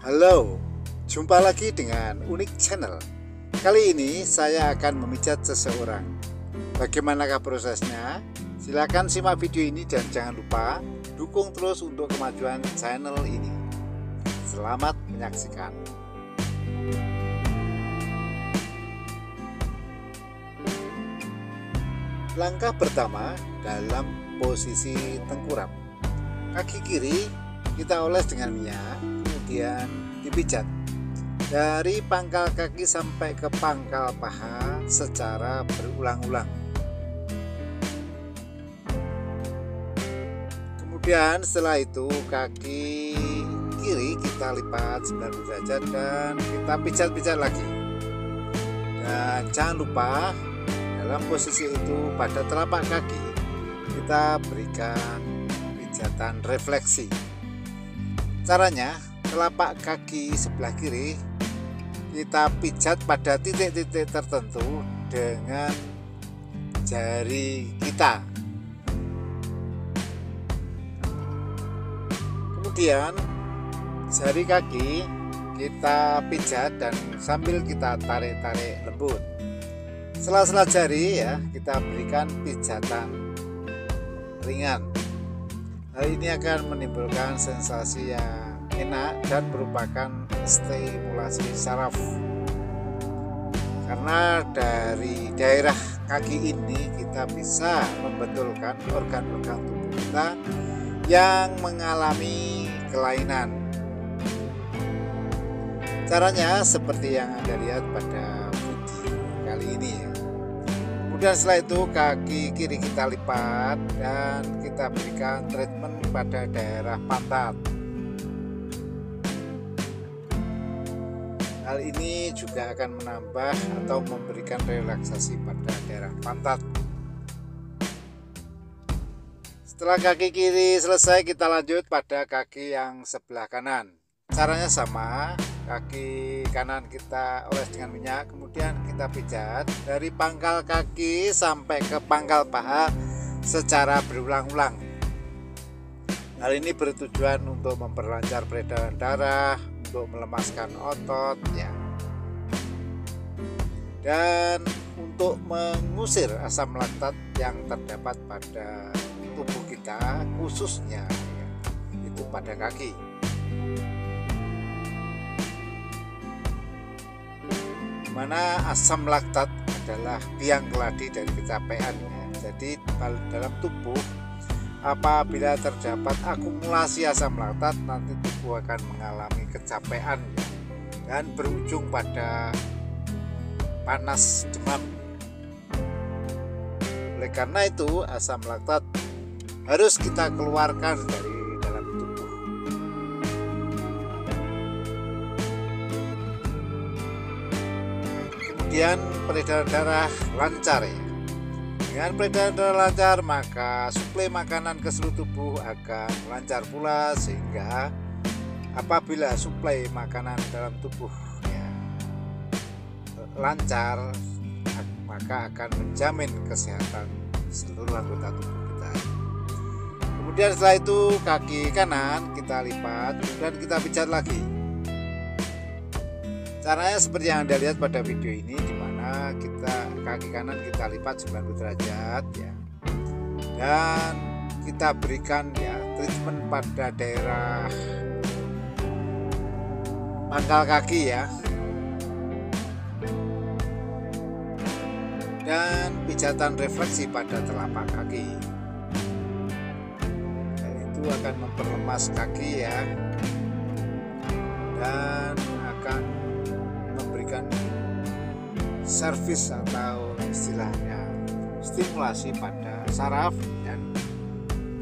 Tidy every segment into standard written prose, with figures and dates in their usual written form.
Halo, jumpa lagi dengan Unik Channel. Kali ini saya akan memijat seseorang. Bagaimanakah prosesnya? Silahkan simak video ini dan jangan lupa dukung terus untuk kemajuan channel ini. Selamat menyaksikan. Langkah pertama dalam posisi tengkurap. Kaki kiri kita oles dengan minyak, kemudian dipijat dari pangkal kaki sampai ke pangkal paha secara berulang-ulang. Kemudian setelah itu kaki kiri kita lipat 90 derajat dan kita pijat-pijat lagi. Dan jangan lupa dalam posisi itu pada telapak kaki kita berikan pijatan refleksi. Caranya, telapak kaki sebelah kiri kita pijat pada titik-titik tertentu dengan jari kita. Kemudian jari kaki kita pijat dan sambil kita tarik-tarik lembut. Sela-sela jari ya kita berikan pijatan ringan. Hal ini akan menimbulkan sensasi yang enak dan merupakan stimulasi saraf. Karena dari daerah kaki ini kita bisa membetulkan organ-organ tubuh kita yang mengalami kelainan. Caranya seperti yang Anda lihat pada video kali ini ya. Kemudian setelah itu kaki kiri kita lipat dan kita berikan treatment pada daerah pantat. Hal ini juga akan menambah atau memberikan relaksasi pada daerah pantat. Setelah kaki kiri selesai, kita lanjut pada kaki yang sebelah kanan. Caranya sama, kaki kanan kita oles dengan minyak, kemudian kita pijat dari pangkal kaki sampai ke pangkal paha secara berulang-ulang. Hal ini bertujuan untuk memperlancar peredaran darah, untuk melemaskan otot ya, dan untuk mengusir asam laktat yang terdapat pada tubuh kita, khususnya ya, itu pada kaki. Mana asam laktat adalah biang keladi dari kecapean ya. Jadi dalam tubuh apabila terdapat akumulasi asam laktat, nanti tubuh akan mengalami kecapean ya, dan berujung pada panas demam. Oleh karena itu asam laktat harus kita keluarkan dari dalam tubuh. Kemudian peredaran darah lancar ya. Dengan peredaran darah lancar maka suplai makanan ke seluruh tubuh akan lancar pula, sehingga apabila suplai makanan dalam tubuh ya, lancar, maka akan menjamin kesehatan seluruh anggota tubuh kita. Kemudian setelah itu kaki kanan kita lipat dan kita pijat lagi. Caranya seperti yang Anda lihat pada video ini, di mana kita kaki kanan kita lipat 90 derajat ya. Dan kita berikan ya treatment pada daerah pangkal kaki ya. Dan pijatan refleksi pada telapak kaki. Dan itu akan memperlemas kaki ya. Dan akan memberikan servis atau istilahnya stimulasi pada saraf dan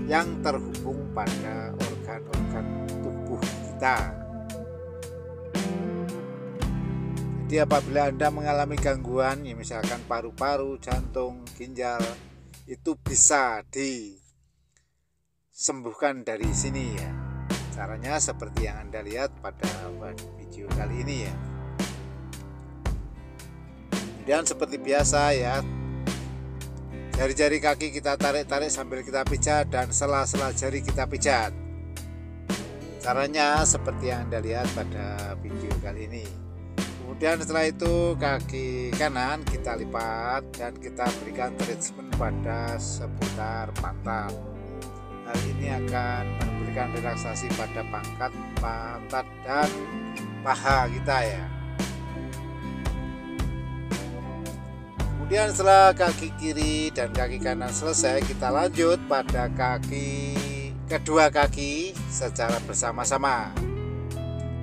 yang terhubung pada organ-organ tubuh kita. Jadi apabila Anda mengalami gangguan ya, misalkan paru-paru, jantung, ginjal, itu bisa disembuhkan dari sini ya. Caranya seperti yang Anda lihat pada video kali ini ya. Dan seperti biasa ya, jari-jari kaki kita tarik-tarik sambil kita pijat dan sela-sela jari kita pijat. Caranya seperti yang Anda lihat pada video kali ini. Kemudian setelah itu kaki kanan kita lipat dan kita berikan treatment pada seputar pantat. Hal ini akan memberikan relaksasi pada pantat dan paha kita ya. Kemudian setelah kaki kiri dan kaki kanan selesai, kita lanjut pada kedua kaki secara bersama-sama.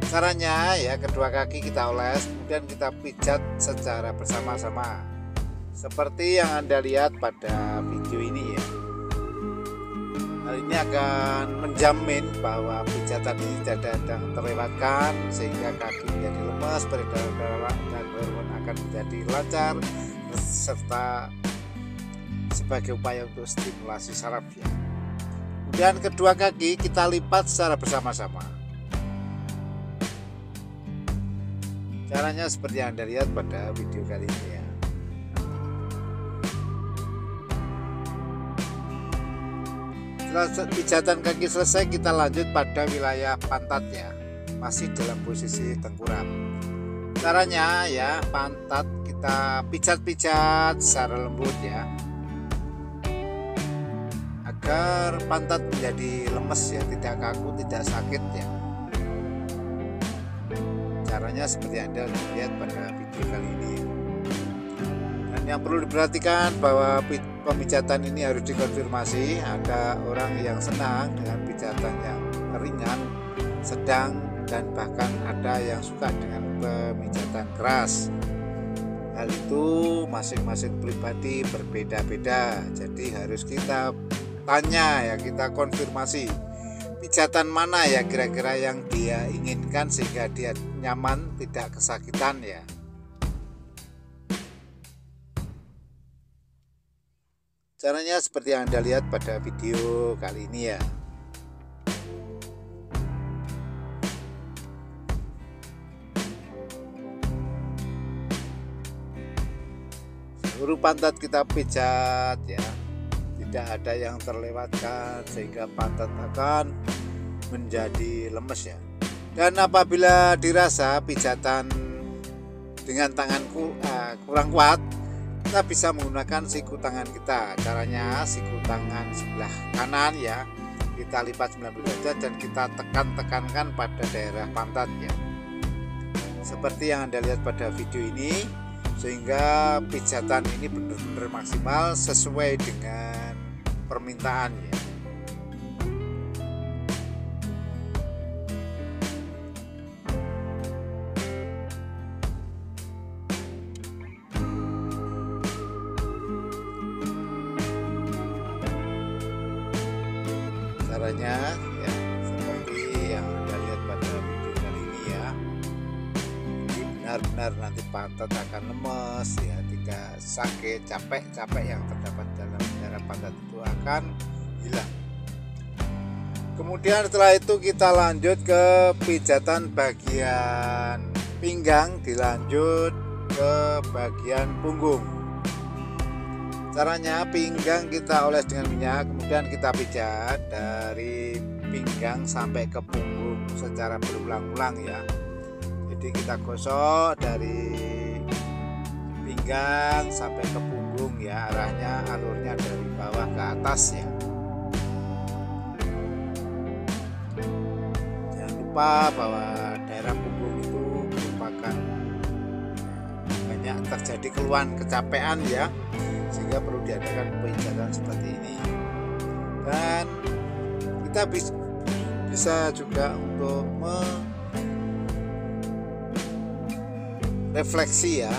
Caranya ya, kedua kaki kita oles, kemudian kita pijat secara bersama-sama seperti yang Anda lihat pada video ini ya. Hal ini akan menjamin bahwa pijatan ini tidak ada yang terlewatkan, sehingga kaki menjadi lemas, peredaran darah dan hormon akan menjadi lancar, serta sebagai upaya untuk stimulasi saraf ya. Kemudian kedua kaki kita lipat secara bersama-sama. Caranya seperti yang Anda lihat pada video kali ini ya. Setelah pijatan kaki selesai, kita lanjut pada wilayah pantat ya, masih dalam posisi tengkurap. Caranya ya, pantat kita pijat-pijat secara lembut ya, agar pantat menjadi lemes ya, tidak kaku, tidak sakit ya. Caranya seperti yang Anda lihat pada video kali ini. Dan yang perlu diperhatikan bahwa pemijatan ini harus dikonfirmasi. Ada orang yang senang dengan pijatan yang ringan, sedang, dan bahkan ada yang suka dengan pemijatan keras. Hal itu masing-masing pribadi berbeda-beda. Jadi harus kita tanya ya, kita konfirmasi pijatan mana ya kira-kira yang dia inginkan sehingga dia nyaman, tidak kesakitan ya. Caranya seperti yang Anda lihat pada video kali ini ya. Seluruh pantat kita pijat ya, tidak ada yang terlewatkan sehingga pantat akan menjadi lemes ya. Dan apabila dirasa pijatan dengan tanganku kurang kuat, kita bisa menggunakan siku tangan kita. Caranya siku tangan sebelah kanan ya, kita lipat 90 derajat dan kita tekankan pada daerah pantat ya, seperti yang Anda lihat pada video ini, sehingga pijatan ini benar-benar maksimal sesuai dengan permintaan ya. Caranya ya seperti yang Anda lihat pada video kali ini ya. Jadi benar-benar nanti pantat akan lemes ya, tidak sakit, capek yang terdapat dalam daerah pantat itu akan hilang. Kemudian setelah itu kita lanjut ke pijatan bagian pinggang, dilanjut ke bagian punggung. Caranya pinggang kita oles dengan minyak, kemudian kita pijat dari pinggang sampai ke punggung secara berulang-ulang ya. Jadi kita gosok dari pinggang sampai ke punggung ya, arahnya alurnya dari bawah ke atas ya. Jangan lupa bahwa daerah punggung itu merupakan banyak terjadi keluhan kecapean ya, sehingga perlu diadakan pijatan seperti ini. Dan kita bisa juga untuk refleksi ya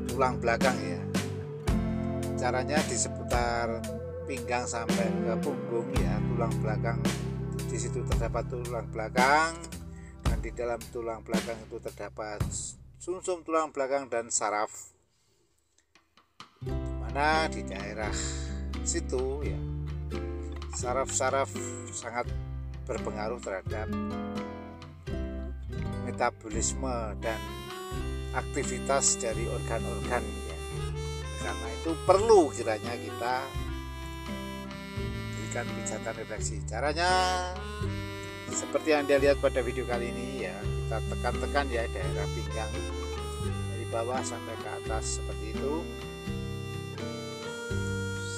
tulang belakang ya. Caranya di seputar pinggang sampai ke punggung ya, tulang belakang, di situ terdapat tulang belakang, dan di dalam tulang belakang itu terdapat sumsum tulang belakang dan saraf, dimana di daerah situ ya saraf-saraf sangat berpengaruh terhadap metabolisme dan aktivitas dari organ-organ ya. Karena itu perlu kiranya kita berikan pijatan refleksi. Caranya seperti yang Anda lihat pada video kali ini ya, kita tekan-tekan ya daerah pinggang dari bawah sampai ke atas seperti itu,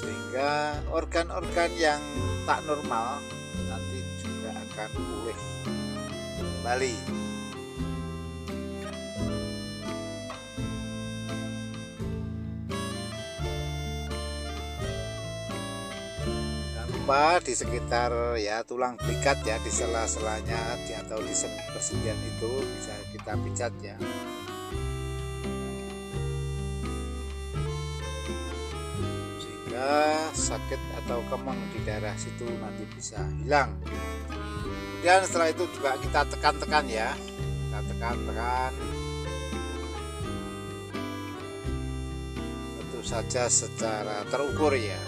sehingga organ-organ yang tak normal nanti juga akan pulih kembali. Di sekitar ya tulang belikat ya, di sela-selanya atau di persendian itu bisa kita pijat ya, sehingga sakit atau kemeng di daerah situ nanti bisa hilang. Dan setelah itu juga kita tekan-tekan ya, kita tekan-tekan tentu saja secara terukur ya.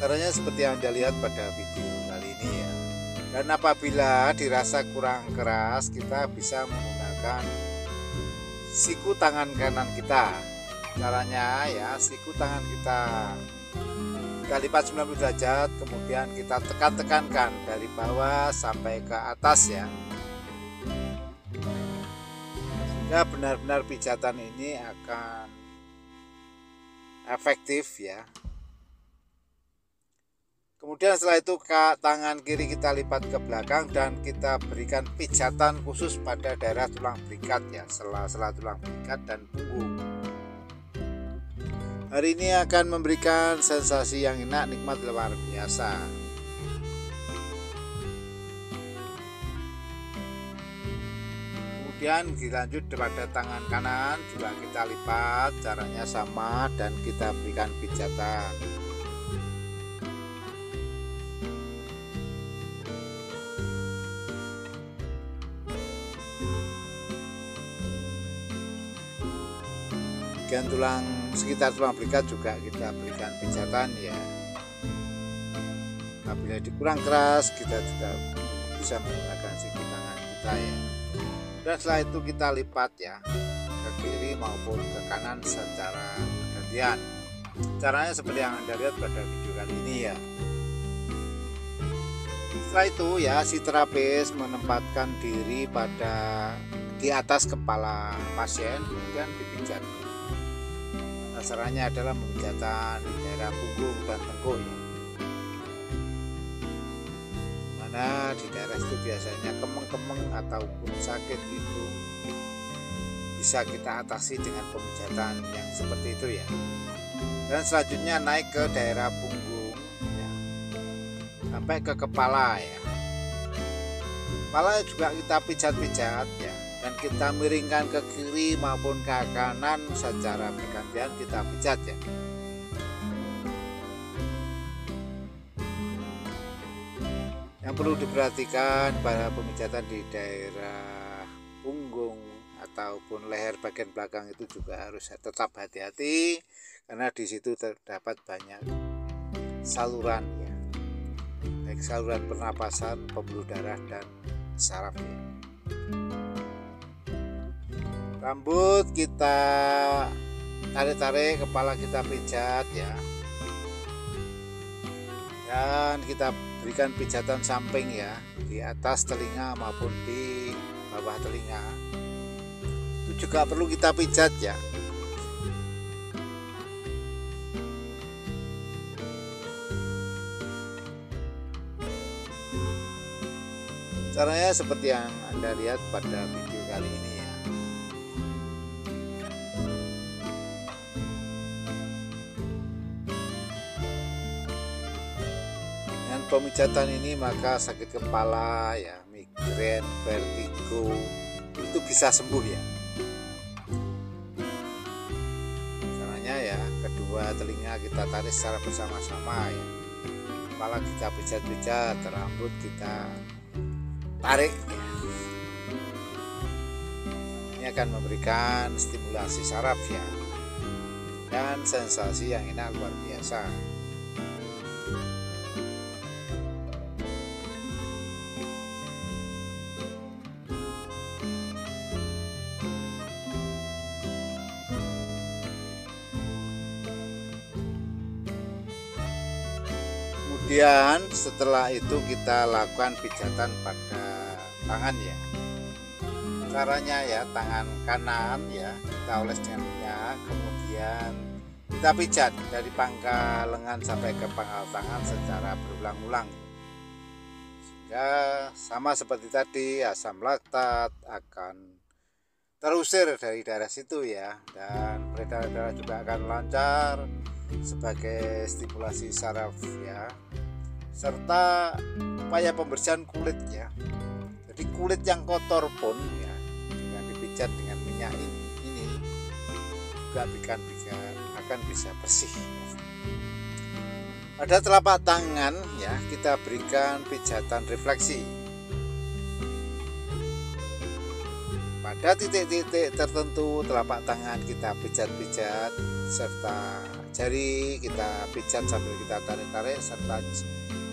Caranya seperti yang Anda lihat pada video kali ini ya. Dan apabila dirasa kurang keras, kita bisa menggunakan siku tangan kanan kita. Caranya ya, siku tangan kita lipat 90 derajat, kemudian kita tekan-tekankan dari bawah sampai ke atas ya. Sehingga benar-benar pijatan ini akan efektif ya. Kemudian setelah itu tangan kiri kita lipat ke belakang dan kita berikan pijatan khusus pada daerah tulang belikat ya, sela-sela tulang belikat dan punggung. Hari ini akan memberikan sensasi yang enak, nikmat, luar biasa. Kemudian dilanjut pada tangan kanan juga kita lipat, caranya sama dan kita berikan pijatan. Bagian tulang sekitar tulang belikat juga kita berikan pijatan ya. Apabila dikurang keras, kita juga bisa menggunakan siku tangan kita ya. Dan setelah itu kita lipat ya, ke kiri maupun ke kanan secara bergantian. Caranya seperti yang Anda lihat pada video kali ini ya. Setelah itu ya, si terapis menempatkan diri di atas kepala pasien, kemudian dipijat. Sasarannya adalah memijatan di daerah punggung dan tengkuk ya. Mana di daerah itu biasanya kemeng-kemeng ataupun sakit itu bisa kita atasi dengan pemijatan yang seperti itu ya. Dan selanjutnya naik ke daerah punggung ya, sampai ke kepala ya. Kepala juga kita pijat-pijat ya, dan kita miringkan ke kiri maupun ke kanan secara bergantian kita pijat ya. Yang perlu diperhatikan pada pemijatan di daerah punggung ataupun leher bagian belakang itu juga harus tetap hati-hati, karena di situ terdapat banyak saluran ya, baik saluran pernapasan, pembuluh darah dan saraf ya. Rambut kita tarik-tarik, kepala kita pijat ya, dan kita berikan pijatan samping ya, di atas telinga maupun di bawah telinga. Itu juga perlu kita pijat ya. Caranya seperti yang Anda lihat pada video kali ini ya. Dengan pemijatan ini maka sakit kepala ya, migrain, vertigo itu bisa sembuh ya. Caranya ya, kedua telinga kita tarik secara bersama-sama ya. Kepala kita pijat-pijat, rambut kita tarik ya. Ini akan memberikan stimulasi saraf ya, dan sensasi yang enak luar biasa. Kemudian setelah itu kita lakukan pijatan pada tangan ya. Caranya ya, tangan kanan ya kita oles dengan minyak, kemudian kita pijat dari pangkal lengan sampai ke pangkal tangan secara berulang-ulang. Sehingga sama seperti tadi, asam laktat akan terusir dari daerah situ ya, dan peredaran darah juga akan lancar sebagai stimulasi saraf ya, serta upaya pembersihan kulit ya. Jadi kulit yang kotor pun ya, dengan dipijat dengan minyak ini juga akan bisa bersih. Pada telapak tangan ya kita berikan pijatan refleksi. Pada titik-titik tertentu telapak tangan kita pijat-pijat, serta jari kita pijat sambil kita tarik-tarik, serta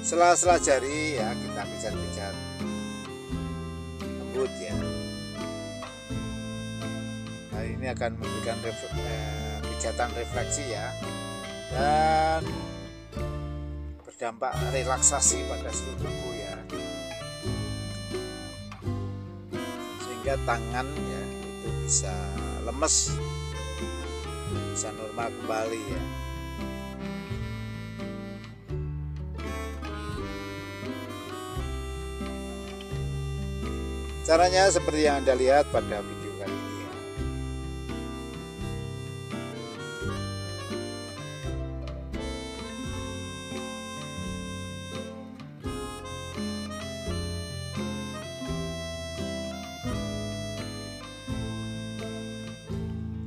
sela-sela jari ya kita pijat-pijat lembut ya. Nah, ini akan memberikan pijatan refleksi ya, dan berdampak relaksasi pada seluruh tubuh ya, sehingga tangan ya itu bisa lemes, bisa normal kembali ya. Caranya seperti yang Anda lihat pada video kali ini ya.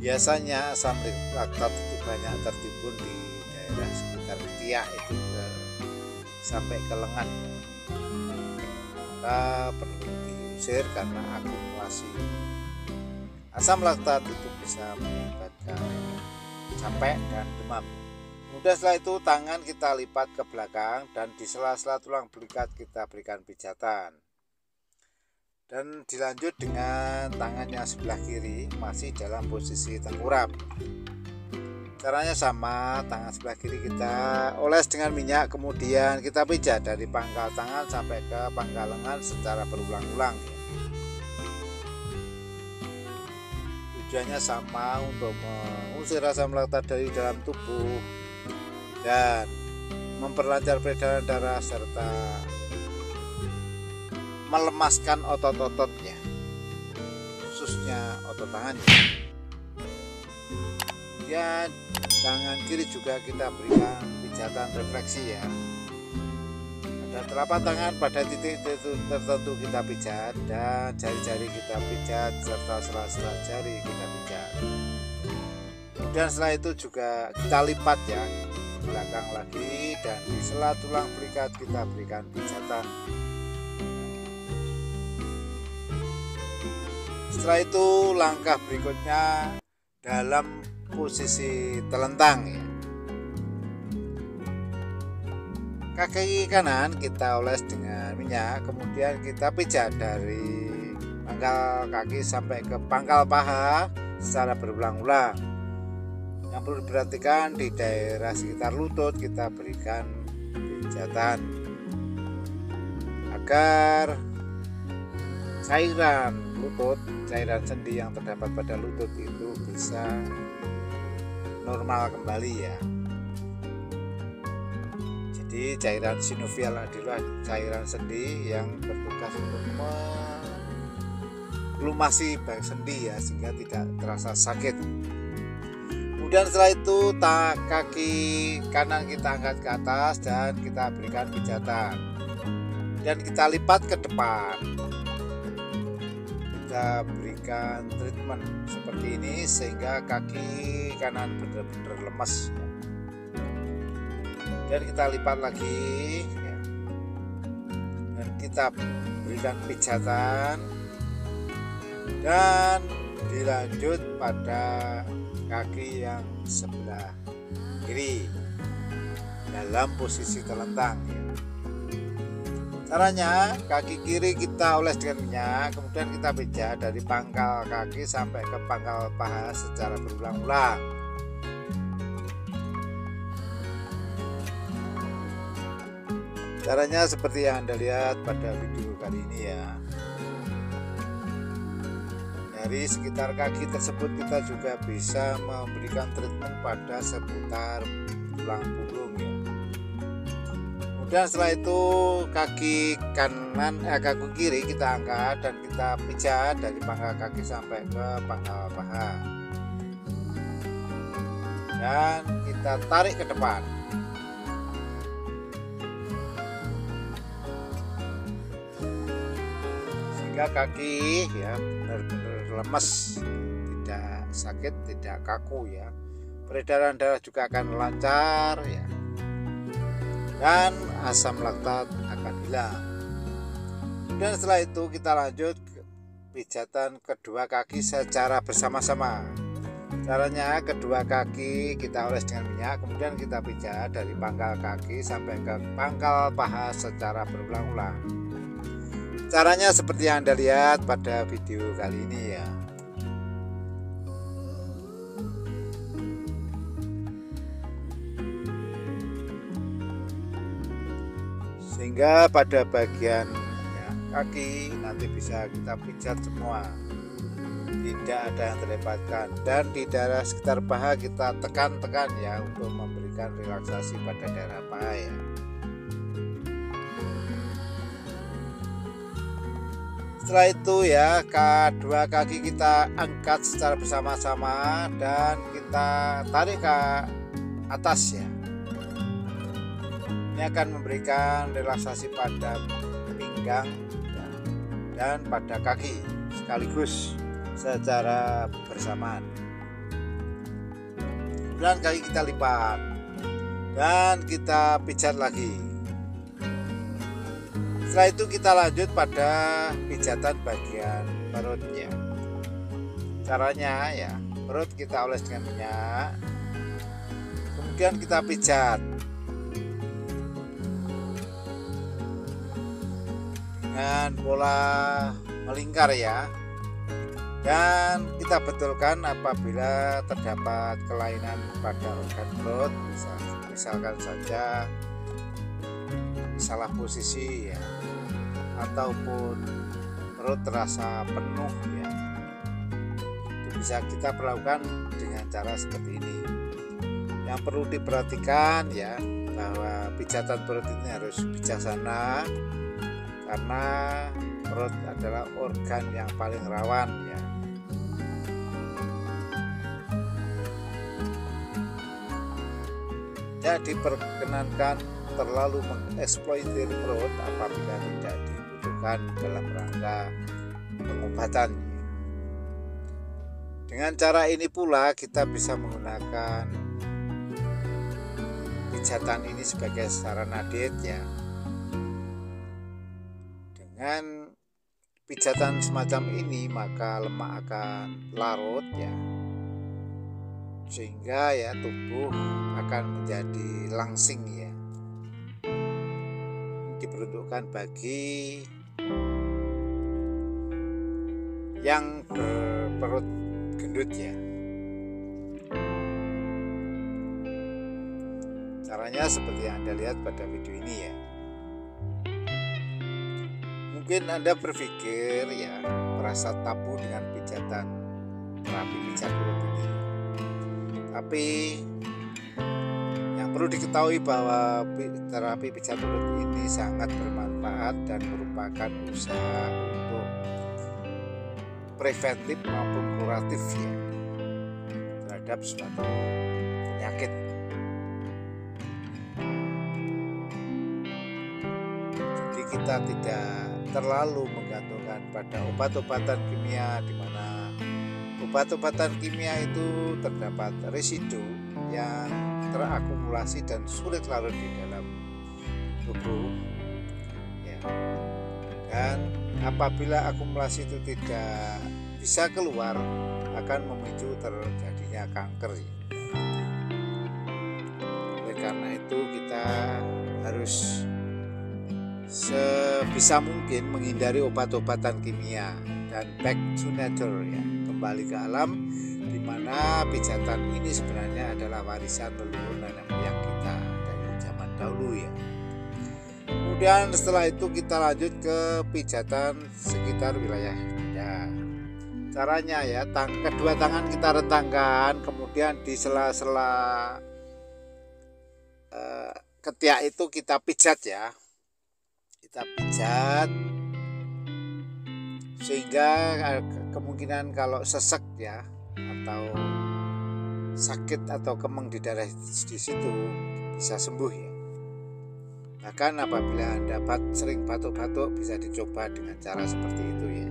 Biasanya asam laktat itu banyak tertimbun di daerah sekitar ketiak itu sampai ke lengan. Maka perlu diusir karena akumulasi asam laktat itu bisa menyebabkan capek dan demam. Kemudian setelah itu tangan kita lipat ke belakang dan di sela-sela tulang belikat kita berikan pijatan. Dan dilanjut dengan tangan yang sebelah kiri masih dalam posisi tengkurap. Caranya sama, tangan sebelah kiri kita oles dengan minyak, kemudian kita pijat dari pangkal tangan sampai ke pangkal lengan secara berulang-ulang. Tujuannya sama, untuk mengusir asam laktat dari dalam tubuh dan memperlancar peredaran darah serta melemaskan otot-ototnya, khususnya otot tangannya. Kemudian tangan kiri juga kita berikan pijatan refleksi ya. Pada telapak tangan pada titik tertentu kita pijat, dan jari-jari kita pijat serta sela-sela jari kita pijat. Kemudian setelah itu juga kita lipat ya belakang lagi, dan di sela tulang belikat kita berikan pijatan. Setelah itu langkah berikutnya dalam posisi telentang ya. Kaki kanan kita oles dengan minyak, kemudian kita pijat dari pangkal kaki sampai ke pangkal paha secara berulang-ulang. Yang perlu diperhatikan di daerah sekitar lutut kita berikan pijatan agar cairan lutut, cairan sendi yang terdapat pada lutut itu bisa normal kembali ya. Jadi cairan sinovial adalah cairan sendi yang bertugas untuk melumasi bagian sendi ya, sehingga tidak terasa sakit. Kemudian setelah itu kaki kanan kita angkat ke atas dan kita berikan pijatan, dan kita lipat ke depan. Kita berikan treatment seperti ini sehingga kaki kanan benar-benar lemas ya. Dan kita lipat lagi ya. Dan kita berikan pijatan, dan dilanjut pada kaki yang sebelah kiri dalam posisi telentang ya. Caranya, kaki kiri kita oles dengan minyak, kemudian kita pijat dari pangkal kaki sampai ke pangkal paha secara berulang-ulang. Caranya seperti yang Anda lihat pada video kali ini ya. Dari sekitar kaki tersebut kita juga bisa memberikan treatment pada seputar tulang punggung ya. Kemudian setelah itu kaki kiri kita angkat dan kita pijat dari pangkal kaki sampai ke pangkal paha. Dan kita tarik ke depan. Sehingga kaki ya benar-benar lemes, tidak sakit, tidak kaku ya. Peredaran darah juga akan lancar ya. Dan asam laktat akan hilang. Dan setelah itu kita lanjut ke pijatan kedua kaki secara bersama-sama. Caranya kedua kaki kita oles dengan minyak, kemudian kita pijat dari pangkal kaki sampai ke pangkal paha secara berulang-ulang. Caranya seperti yang Anda lihat pada video kali ini ya. Sehingga pada bagian ya, kaki nanti bisa kita pijat semua, tidak ada yang terlewatkan. Dan di daerah sekitar paha kita tekan-tekan ya untuk memberikan relaksasi pada daerah paha ya. Setelah itu ya kedua kaki kita angkat secara bersama-sama dan kita tarik ke atas ya. Ini akan memberikan relaksasi pada pinggang ya, dan pada kaki sekaligus secara bersamaan. Kemudian kaki kita lipat dan kita pijat lagi. Setelah itu kita lanjut pada pijatan bagian perutnya. Caranya ya, perut kita oles dengan minyak, kemudian kita pijat dengan pola melingkar ya. Dan kita betulkan apabila terdapat kelainan pada organ perut, misalkan saja salah posisi ya, ataupun perut terasa penuh ya, itu bisa kita perlakukan dengan cara seperti ini. Yang perlu diperhatikan ya, bahwa pijatan perut ini harus bijaksana, karena perut adalah organ yang paling rawan ya. Tidak diperkenankan terlalu mengeksploitir perut apabila tidak dibutuhkan dalam rangka pengobatan. Dengan cara ini pula kita bisa menggunakan pijatan ini sebagai sarana diet ya. Dengan pijatan semacam ini maka lemak akan larut ya, sehingga ya tubuh akan menjadi langsing ya. Diperuntukkan bagi yang berperut gendut ya. Caranya seperti yang Anda lihat pada video ini ya. Mungkin Anda berpikir ya, merasa tabu dengan pijatan terapi pijat perut ini. Tapi yang perlu diketahui bahwa terapi pijat perut ini sangat bermanfaat dan merupakan usaha untuk preventif maupun kuratif ya, terhadap suatu penyakit. Jadi kita tidak terlalu menggantungkan pada obat-obatan kimia, di mana obat-obatan kimia itu terdapat residu yang terakumulasi dan sulit larut di dalam tubuh ya. Dan apabila akumulasi itu tidak bisa keluar, akan memicu terjadinya kanker ya. Oleh karena itu kita harus sebisa mungkin menghindari obat-obatan kimia dan back to nature ya, kembali ke alam, di mana pijatan ini sebenarnya adalah warisan leluhur nenek moyang kita dari zaman dahulu ya. Kemudian setelah itu kita lanjut ke pijatan sekitar wilayah dada. Caranya ya, kedua tangan kita rentangkan, kemudian di sela-sela ketiak itu kita pijat ya. Kita pijat sehingga kemungkinan kalau sesek ya atau sakit atau kemeng di daerah di situ bisa sembuh ya. Bahkan apabila Anda sering batuk-batuk bisa dicoba dengan cara seperti itu ya.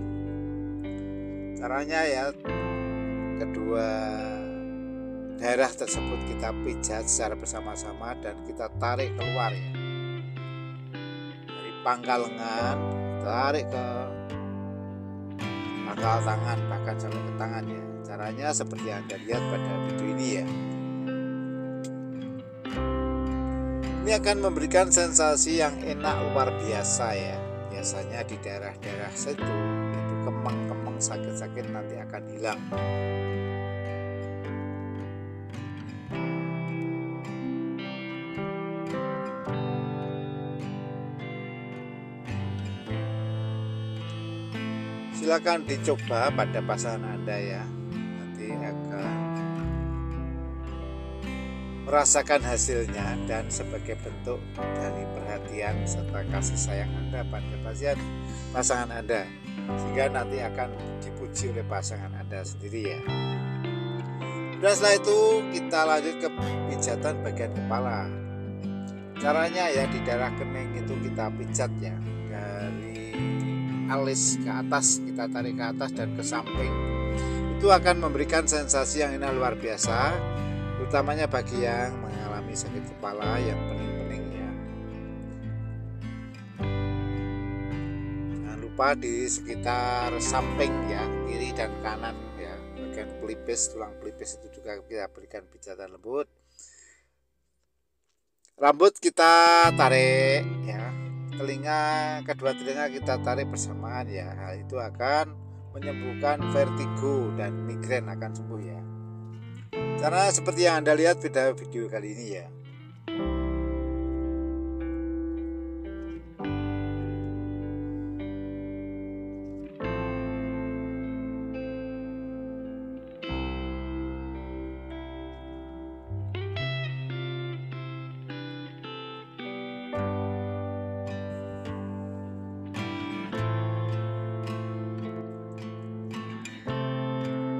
Caranya ya, kedua daerah tersebut kita pijat secara bersama-sama dan kita tarik keluar ya. Dari pangkal lengan tarik ke pangkal tangan, bahkan sampai ke tangan ya. Caranya seperti yang Anda lihat pada video ini ya. Ini akan memberikan sensasi yang enak luar biasa ya. Biasanya di daerah-daerah situ itu kemang-kemang sakit-sakit nanti akan hilang. Silakan dicoba pada pasangan Anda ya. Nanti akan merasakan hasilnya, dan sebagai bentuk dari perhatian serta kasih sayang Anda pada pasangan Anda, sehingga nanti akan dipuji oleh pasangan Anda sendiri ya. Dan setelah itu kita lanjut ke pijatan bagian kepala. Caranya ya, di daerah kening itu kita pijat ya, dari alis ke atas kita tarik ke atas dan ke samping. Itu akan memberikan sensasi yang enak luar biasa, utamanya bagi yang mengalami sakit kepala yang pening-pening ya. Jangan lupa di sekitar samping ya, kiri dan kanan ya, bagian pelipis, tulang pelipis itu juga kita berikan pijatan lembut. Rambut kita tarik ya, kedua telinga kita tarik bersamaan ya. Hal itu akan menyembuhkan vertigo dan migrain akan sembuh ya. Karena seperti yang Anda lihat pada video kali ini ya.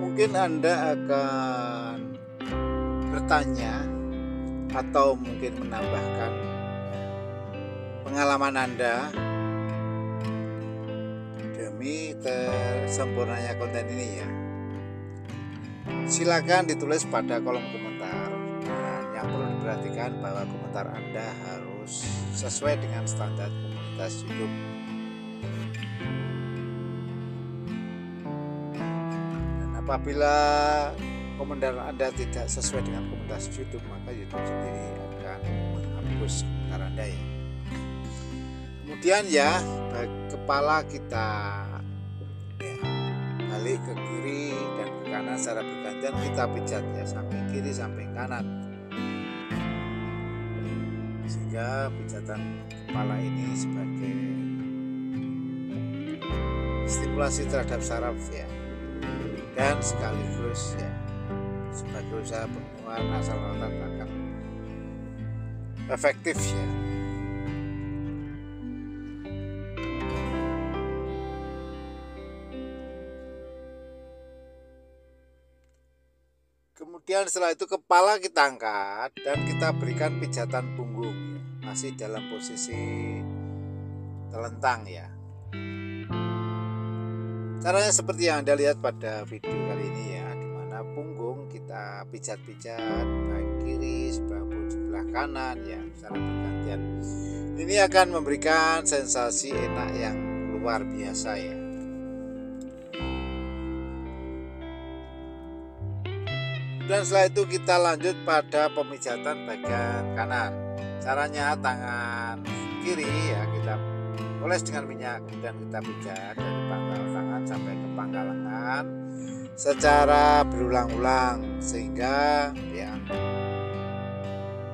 Mungkin Anda akan bertanya atau mungkin menambahkan pengalaman Anda demi tersempurnanya konten ini ya. Silakan ditulis pada kolom komentar, dan yang perlu diperhatikan bahwa komentar Anda harus sesuai dengan standar komunitas YouTube. Apabila komentar Anda tidak sesuai dengan komunitas YouTube, maka YouTube sendiri akan menghapus komentar Anda ya. Kemudian ya, kepala kita ya, balik ke kiri dan ke kanan secara bergantian kita pijat ya, samping kiri samping kanan, sehingga pijatan kepala ini sebagai stimulasi terhadap saraf ya, dan sekaligus ya sebagai usaha pembuangan asal otot akan efektif ya. Kemudian setelah itu kepala kita angkat dan kita berikan pijatan punggung ya, masih dalam posisi telentang ya. Caranya seperti yang Anda lihat pada video kali ini ya, dimana punggung kita pijat-pijat baik kiri sebelah kanan ya, secara bergantian. Ini akan memberikan sensasi enak yang luar biasa ya. Dan setelah itu kita lanjut pada pemijatan bagian kanan. Caranya tangan kiri ya kita oles dengan minyak, kemudian kita pijat dari pangkal tangan sampai ke pangkal lengan secara berulang-ulang, sehingga ya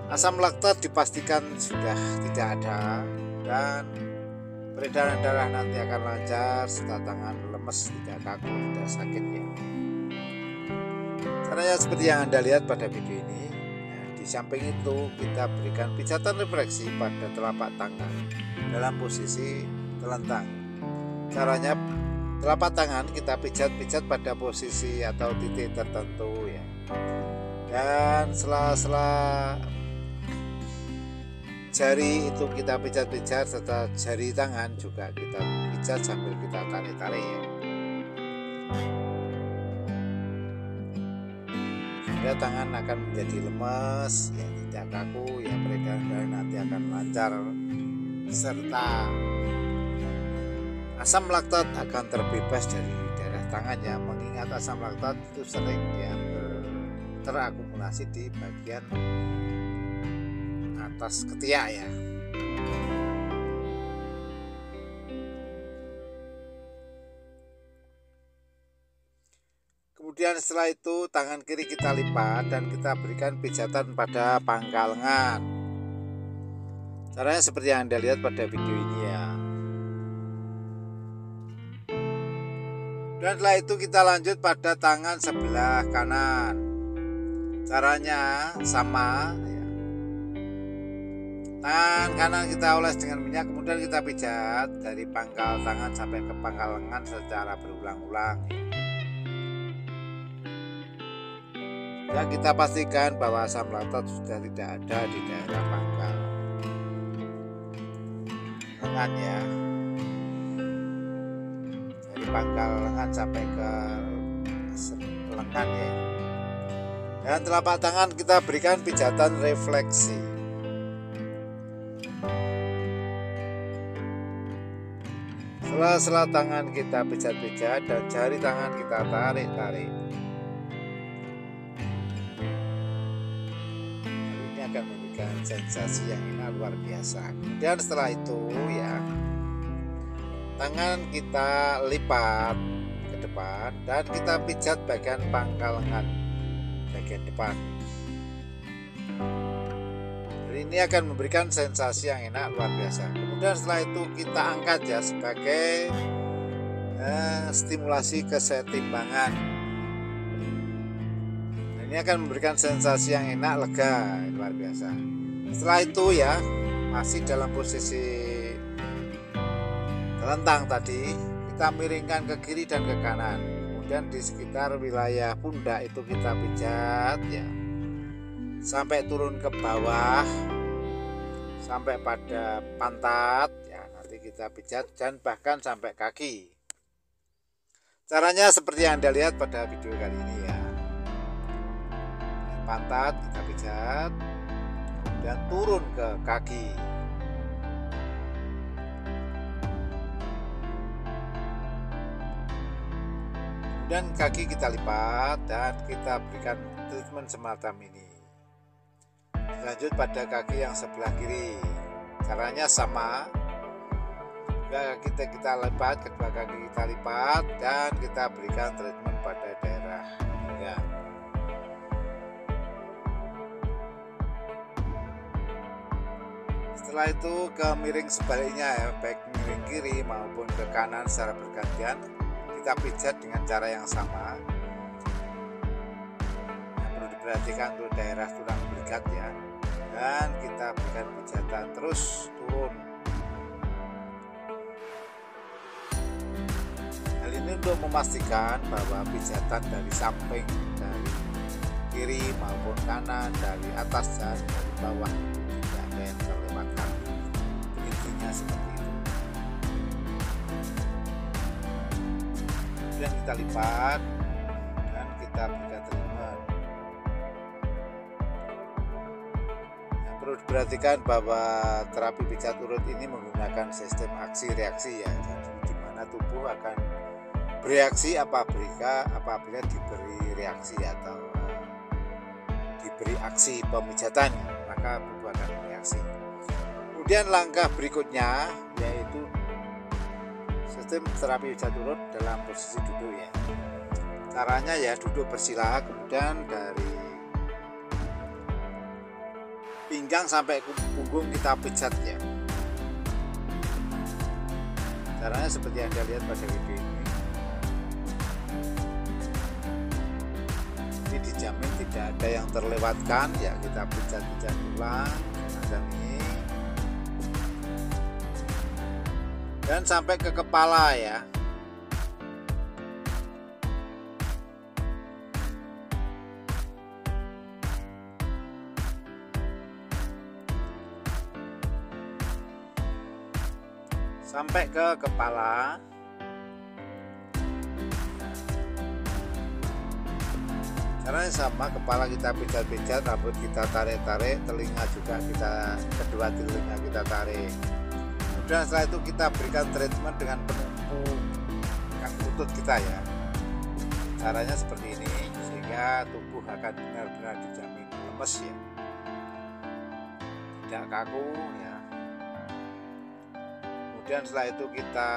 asam laktat dipastikan sudah tidak ada dan peredaran darah nanti akan lancar serta tangan lemes, tidak kaku, tidak sakit ya. Caranya seperti yang Anda lihat pada video ini. Di samping itu kita berikan pijatan refleksi pada telapak tangan dalam posisi telentang. Caranya telapak tangan kita pijat-pijat pada posisi atau titik tertentu ya. Dan sela-sela jari itu kita pijat-pijat serta jari tangan juga kita pijat sambil kita tarik-tarik ya. Sehingga tangan akan menjadi lemes ya, tidak kaku ya, peredaran darah nanti akan lancar serta asam laktat akan terbebas dari daerah tangan ya, mengingat asam laktat itu sering ya terakumulasi di bagian atas ketiak ya. Kemudian setelah itu tangan kiri kita lipat dan kita berikan pijatan pada pangkal lengan. Caranya seperti yang Anda lihat pada video ini ya. Dan setelah itu kita lanjut pada tangan sebelah kanan. Caranya sama ya. Tangan kanan kita oles dengan minyak, kemudian kita pijat dari pangkal tangan sampai ke pangkal lengan secara berulang-ulang. Ya, kita pastikan bahwa asam laktat sudah tidak ada di daerah pangkal lengan ya. Dari pangkal lengan sampai ke lengan ya. Dan telapak tangan kita berikan pijatan refleksi. Sela-sela tangan kita pijat-pijat dan jari tangan kita tarik-tarik. Akan memberikan sensasi yang enak luar biasa. Kemudian setelah itu ya, tangan kita lipat ke depan dan kita pijat bagian pangkal lengan bagian depan. Jadi ini akan memberikan sensasi yang enak luar biasa. Kemudian setelah itu kita angkat ya sebagai stimulasi kesetimbangan. Ini akan memberikan sensasi yang enak, lega, luar biasa. Setelah itu ya, masih dalam posisi telentang tadi, kita miringkan ke kiri dan ke kanan. Kemudian di sekitar wilayah pundak itu kita pijat ya, sampai turun ke bawah, sampai pada pantat ya, nanti kita pijat dan bahkan sampai kaki. Caranya seperti yang Anda lihat pada video kali ini ya. Pantat kita pijat dan turun ke kaki. Dan kaki kita lipat dan kita berikan treatment semacam ini. Lanjut pada kaki yang sebelah kiri. Caranya sama. Kedua kaki kita lipat, kedua kaki kita lipat dan kita berikan treatment pada daerah ya. Setelah itu ke miring sebaliknya ya, baik miring kiri maupun ke kanan secara bergantian, kita pijat dengan cara yang sama. Yang perlu diperhatikan untuk daerah tulang belikat ya, dan kita berikan pijatan terus turun. Hal ini untuk memastikan bahwa pijatan dari samping, dari kiri maupun kanan, dari atas dan dari bawah tidak ada yang terlewatkan. Intinya seperti itu. Kemudian kita lipat dan kita berikan treatment. Yang perlu diperhatikan bahwa terapi pijat urut ini menggunakan sistem aksi reaksi ya, jadi di mana tubuh akan bereaksi apabila diberi reaksi atau diberi aksi pemijatan, maka tubuh akan bereaksi. Kemudian langkah berikutnya yaitu sistem terapi pijat urut dalam posisi duduk ya. Caranya ya duduk bersila, kemudian dari pinggang sampai punggung kita pijat ya. Caranya seperti yang Anda lihat pada video ini. Jadi dijamin tidak ada yang terlewatkan ya, kita pijat-pijat ulang semacam ini. Dan sampai ke kepala ya. Sampai ke kepala. Caranya sama, kepala kita pijat-pijat, rambut kita tarik-tarik, telinga juga kedua telinga kita tarik. Kemudian setelah itu kita berikan treatment dengan penumpu lutut kita ya. Caranya seperti ini sehingga tubuh akan benar-benar dijamin lemes ya, tidak kaku ya. Kemudian setelah itu kita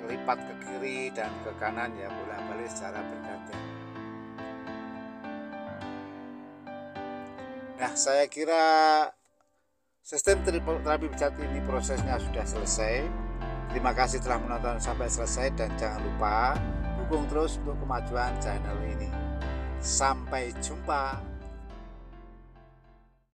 lipat ke kiri dan ke kanan ya, bolak-balik secara bergantian. Nah, saya kira sistem terapi pijat ini prosesnya sudah selesai. Terima kasih telah menonton sampai selesai dan jangan lupa dukung terus untuk kemajuan channel ini. Sampai jumpa.